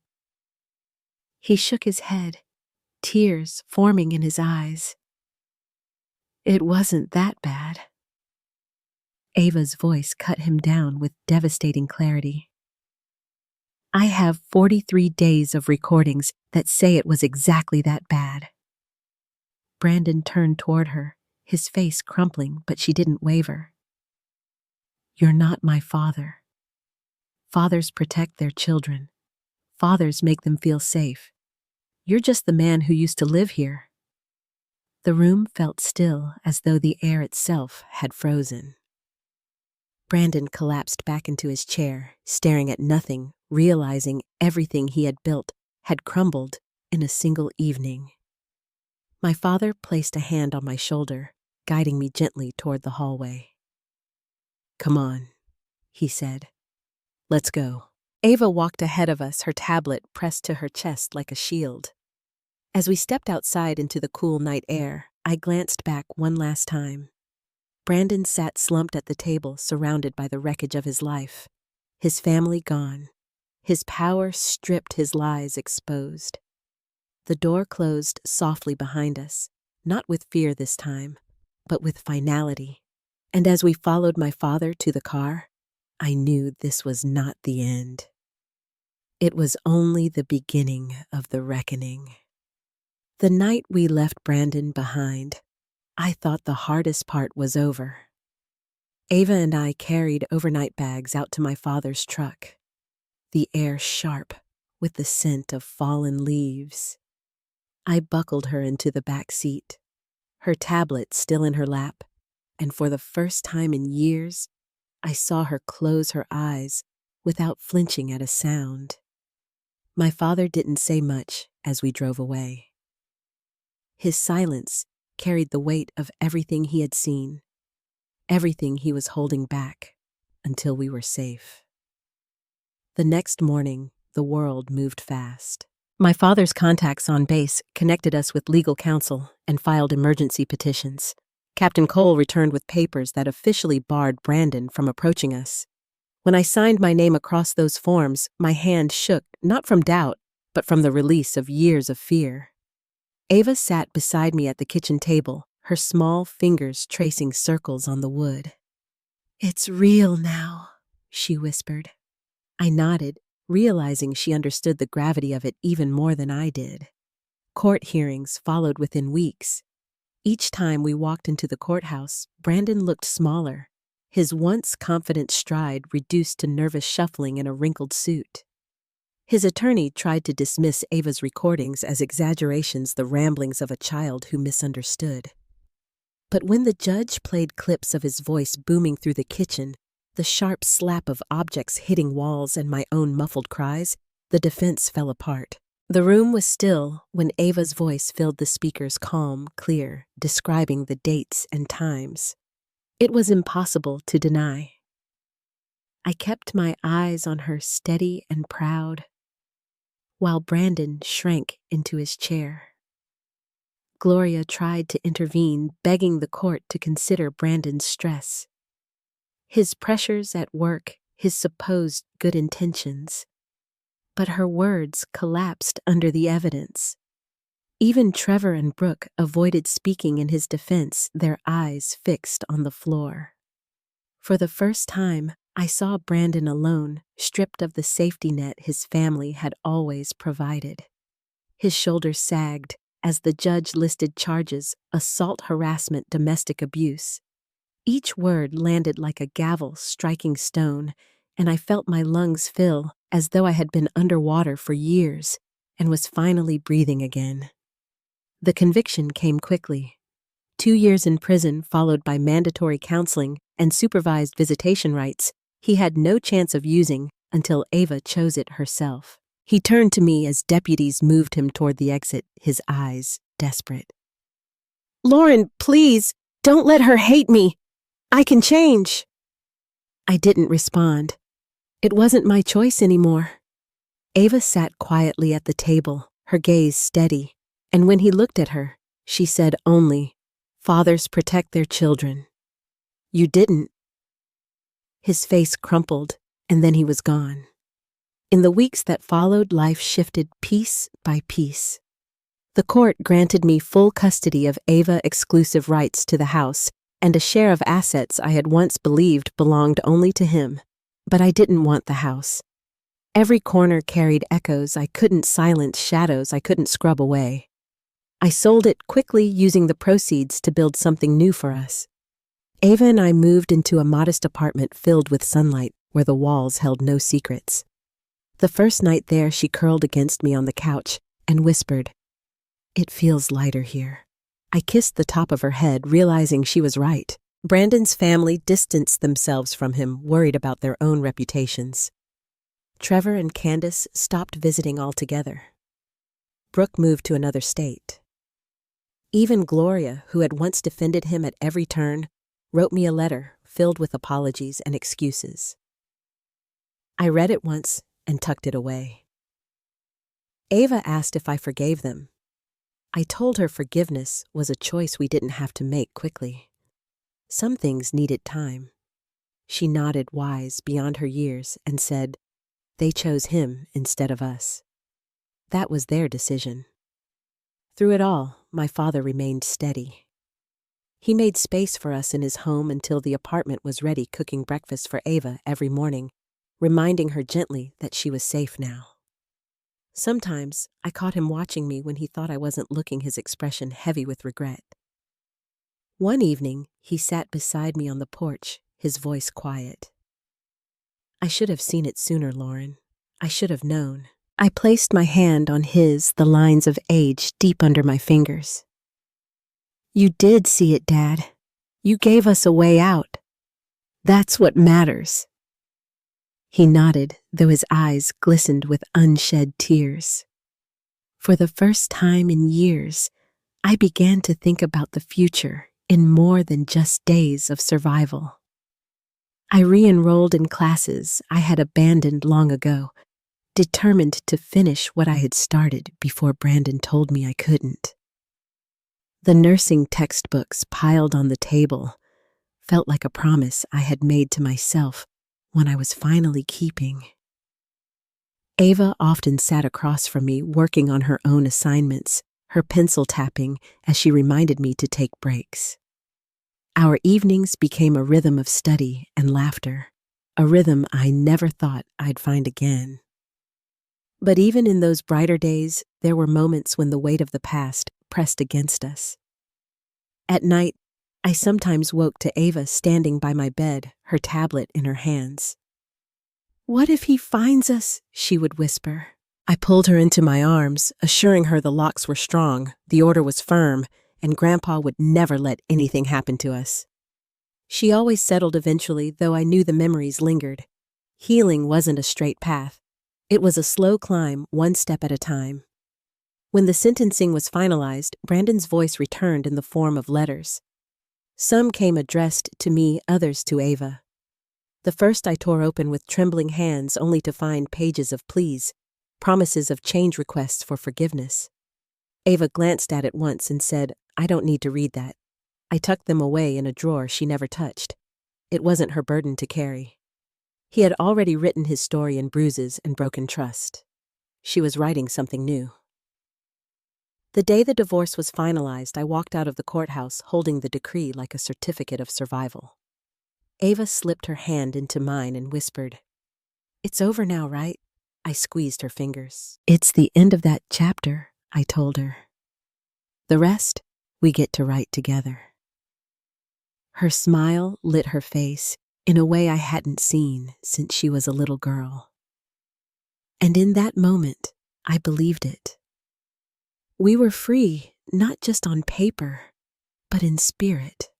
He shook his head, tears forming in his eyes. "It wasn't that bad." Ava's voice cut him down with devastating clarity. "I have 43 days of recordings that say it was exactly that bad." Brandon turned toward her, his face crumpling, but she didn't waver. You're not my father. Fathers protect their children. Fathers make them feel safe. You're just the man who used to live here." The room felt still, as though the air itself had frozen. Brandon collapsed back into his chair, staring at nothing, realizing everything he had built had crumbled in a single evening. My father placed a hand on my shoulder, guiding me gently toward the hallway. "Come on," he said. "Let's go." Ava walked ahead of us, her tablet pressed to her chest like a shield. As we stepped outside into the cool night air, I glanced back one last time. Brandon sat slumped at the table, surrounded by the wreckage of his life. His family gone. His power stripped, his lies exposed. The door closed softly behind us, not with fear this time, but with finality. And as we followed my father to the car, I knew this was not the end. It was only the beginning of the reckoning. The night we left Brandon behind, I thought the hardest part was over. Ava and I carried overnight bags out to my father's truck, the air sharp with the scent of fallen leaves. I buckled her into the back seat, her tablet still in her lap, and for the first time in years, I saw her close her eyes without flinching at a sound. My father didn't say much as we drove away. His silence carried the weight of everything he had seen, everything he was holding back until we were safe. The next morning, the world moved fast. My father's contacts on base connected us with legal counsel and filed emergency petitions. Captain Cole returned with papers that officially barred Brandon from approaching us. When I signed my name across those forms, my hand shook, not from doubt, but from the release of years of fear. Ava sat beside me at the kitchen table, her small fingers tracing circles on the wood. "It's real now," she whispered. I nodded, realizing she understood the gravity of it even more than I did. Court hearings followed within weeks. Each time we walked into the courthouse, Brandon looked smaller, his once confident stride reduced to nervous shuffling in a wrinkled suit. His attorney tried to dismiss Ava's recordings as exaggerations, the ramblings of a child who misunderstood. But when the judge played clips of his voice booming through the kitchen, the sharp slap of objects hitting walls and my own muffled cries, the defense fell apart. The room was still when Ava's voice filled the speakers, calm, clear, describing the dates and times. It was impossible to deny. I kept my eyes on her, steady and proud, while Brandon shrank into his chair. Gloria tried to intervene, begging the court to consider Brandon's stress, his pressures at work, his supposed good intentions. But her words collapsed under the evidence. Even Trevor and Brooke avoided speaking in his defense, their eyes fixed on the floor. For the first time, I saw Brandon alone, stripped of the safety net his family had always provided. His shoulders sagged as the judge listed charges: assault, harassment, domestic abuse. Each word landed like a gavel striking stone, and I felt my lungs fill as though I had been underwater for years and was finally breathing again. The conviction came quickly. 2 years in prison, followed by mandatory counseling and supervised visitation rights he had no chance of using until Ava chose it herself. He turned to me as deputies moved him toward the exit, his eyes desperate. "Lauren, please, don't let her hate me. I can change." I didn't respond. It wasn't my choice anymore. Ava sat quietly at the table, her gaze steady, and when he looked at her, she said only, "Fathers protect their children. You didn't." His face crumpled, and then he was gone. In the weeks that followed, life shifted piece by piece. The court granted me full custody of Ava, exclusive rights to the house, and a share of assets I had once believed belonged only to him. But I didn't want the house. Every corner carried echoes I couldn't silence, shadows I couldn't scrub away. I sold it quickly, using the proceeds to build something new for us. Ava and I moved into a modest apartment filled with sunlight where the walls held no secrets. The first night there, she curled against me on the couch and whispered, "It feels lighter here." I kissed the top of her head, realizing she was right. Brandon's family distanced themselves from him, worried about their own reputations. Trevor and Candace stopped visiting altogether. Brooke moved to another state. Even Gloria, who had once defended him at every turn, wrote me a letter filled with apologies and excuses. I read it once and tucked it away. Ava asked if I forgave them. I told her forgiveness was a choice we didn't have to make quickly. Some things needed time. She nodded, wise beyond her years, and said, "They chose him instead of us. That was their decision." Through it all, my father remained steady. He made space for us in his home until the apartment was ready, cooking breakfast for Ava every morning, reminding her gently that she was safe now. Sometimes I caught him watching me when he thought I wasn't looking, his expression heavy with regret. One evening, he sat beside me on the porch, his voice quiet. "I should have seen it sooner, Lauren. I should have known." I placed my hand on his, the lines of age deep under my fingers. "You did see it, Dad. You gave us a way out. That's what matters." He nodded, though his eyes glistened with unshed tears. For the first time in years, I began to think about the future in more than just days of survival. I re-enrolled in classes I had abandoned long ago, determined to finish what I had started before Brandon told me I couldn't. The nursing textbooks piled on the table felt like a promise I had made to myself when I was finally keeping. Ava often sat across from me, working on her own assignments, her pencil tapping as she reminded me to take breaks. Our evenings became a rhythm of study and laughter, a rhythm I never thought I'd find again. But even in those brighter days, there were moments when the weight of the past pressed against us. At night, I sometimes woke to Ava standing by my bed, her tablet in her hands. "What if he finds us?" she would whisper. I pulled her into my arms, assuring her the locks were strong, the order was firm, and Grandpa would never let anything happen to us. She always settled eventually, though I knew the memories lingered. Healing wasn't a straight path. It was a slow climb, one step at a time. When the sentencing was finalized, Brandon's voice returned in the form of letters. Some came addressed to me, others to Ava. The first I tore open with trembling hands, only to find pages of pleas, promises of change requests for forgiveness. Ava glanced at it once and said, "I don't need to read that." I tucked them away in a drawer she never touched. It wasn't her burden to carry. He had already written his story in bruises and broken trust. She was writing something new. The day the divorce was finalized, I walked out of the courthouse holding the decree like a certificate of survival. Ava slipped her hand into mine and whispered, "It's over now, right?" I squeezed her fingers. "It's the end of that chapter," I told her. "The rest, we get to write together." Her smile lit her face in a way I hadn't seen since she was a little girl. And in that moment, I believed it. We were free, not just on paper, but in spirit.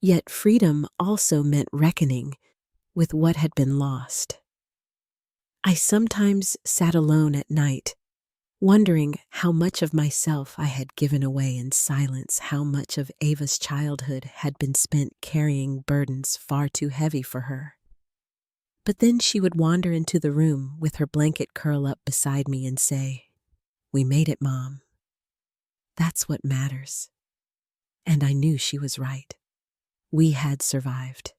Yet freedom also meant reckoning with what had been lost. I sometimes sat alone at night, wondering how much of myself I had given away in silence, how much of Ava's childhood had been spent carrying burdens far too heavy for her. But then she would wander into the room with her blanket curl up beside me and say, "We made it, Mom. That's what matters." And I knew she was right. We had survived.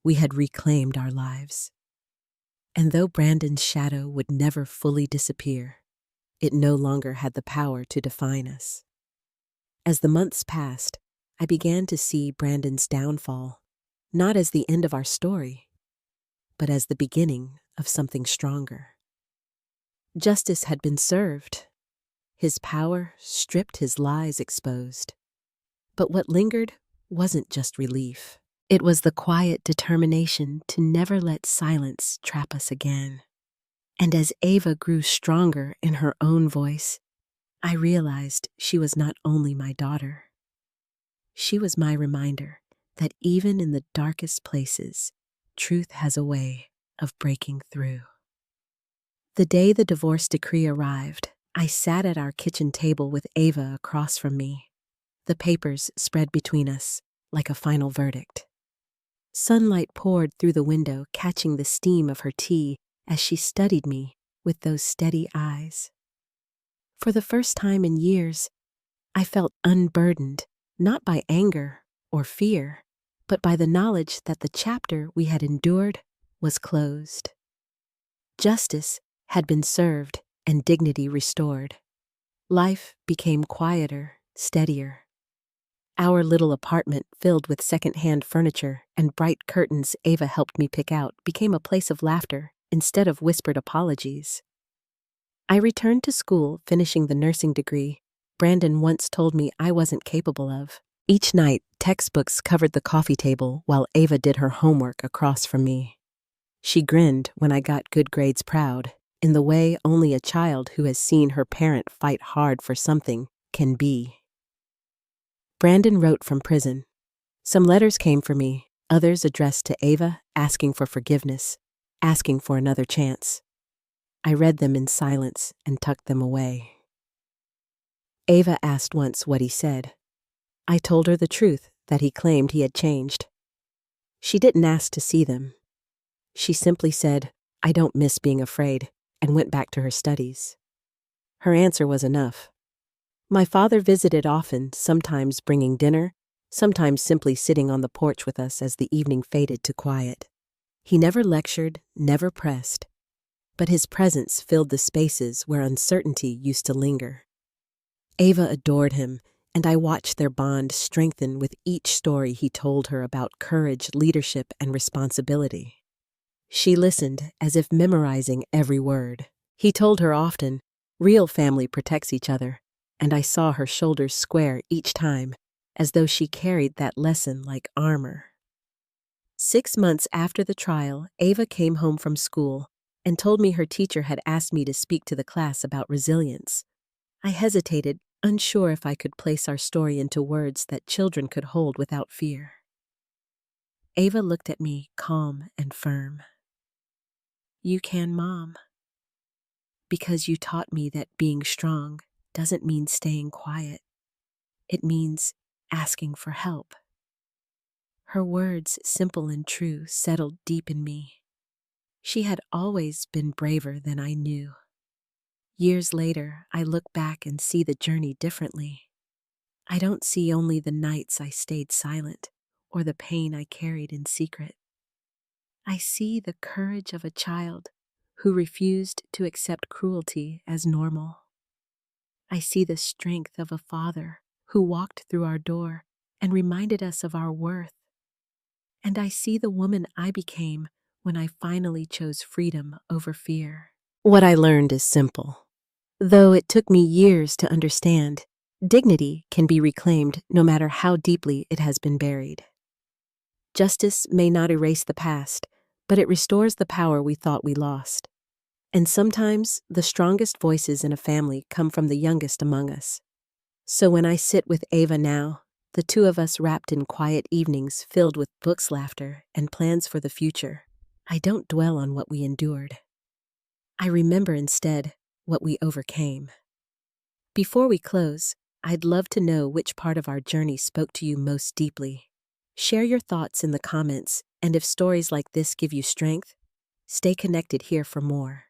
We had reclaimed our lives. And though Brandon's shadow would never fully disappear, it no longer had the power to define us. As the months passed, I began to see Brandon's downfall, not as the end of our story, but as the beginning of something stronger. Justice had been served. His power stripped, his lies exposed. But what lingered wasn't just relief. It was the quiet determination to never let silence trap us again. And as Ava grew stronger in her own voice, I realized she was not only my daughter. She was my reminder that even in the darkest places, truth has a way of breaking through. The day the divorce decree arrived, I sat at our kitchen table with Ava across from me, the papers spread between us like a final verdict. Sunlight poured through the window, catching the steam of her tea as she studied me with those steady eyes. For the first time in years, I felt unburdened, not by anger or fear, but by the knowledge that the chapter we had endured was closed. Justice had been served and dignity restored. Life became quieter, steadier. Our little apartment, filled with second-hand furniture and bright curtains Ava helped me pick out, became a place of laughter instead of whispered apologies. I returned to school, finishing the nursing degree Brandon once told me I wasn't capable of. Each night, textbooks covered the coffee table while Ava did her homework across from me. She grinned when I got good grades proud, in the way only a child who has seen her parent fight hard for something can be. Brandon wrote from prison. Some letters came for me, others addressed to Ava, asking for forgiveness, asking for another chance. I read them in silence and tucked them away. Ava asked once what he said. I told her the truth, that he claimed he had changed. She didn't ask to see them. She simply said, "I don't miss being afraid," and went back to her studies. Her answer was enough. My father visited often, sometimes bringing dinner, sometimes simply sitting on the porch with us as the evening faded to quiet. He never lectured, never pressed, but his presence filled the spaces where uncertainty used to linger. Ava adored him, and I watched their bond strengthen with each story he told her about courage, leadership, and responsibility. She listened as if memorizing every word. He told her often, "Real family protects each other," and I saw her shoulders square each time, as though she carried that lesson like armor. 6 months after the trial, Ava came home from school and told me her teacher had asked me to speak to the class about resilience. I hesitated, unsure if I could place our story into words that children could hold without fear. Ava looked at me, calm and firm. "You can, Mom, because you taught me that being strong doesn't mean staying quiet. It means asking for help." Her words, simple and true, settled deep in me. She had always been braver than I knew. Years later, I look back and see the journey differently. I don't see only the nights I stayed silent or the pain I carried in secret. I see the courage of a child who refused to accept cruelty as normal. I see the strength of a father who walked through our door and reminded us of our worth. And I see the woman I became when I finally chose freedom over fear. What I learned is simple. Though it took me years to understand, dignity can be reclaimed no matter how deeply it has been buried. Justice may not erase the past, but it restores the power we thought we lost. And sometimes the strongest voices in a family come from the youngest among us. So when I sit with Ava now, the two of us wrapped in quiet evenings filled with books, laughter, and plans for the future, I don't dwell on what we endured. I remember instead what we overcame. Before we close, I'd love to know which part of our journey spoke to you most deeply. Share your thoughts in the comments, and if stories like this give you strength, stay connected here for more.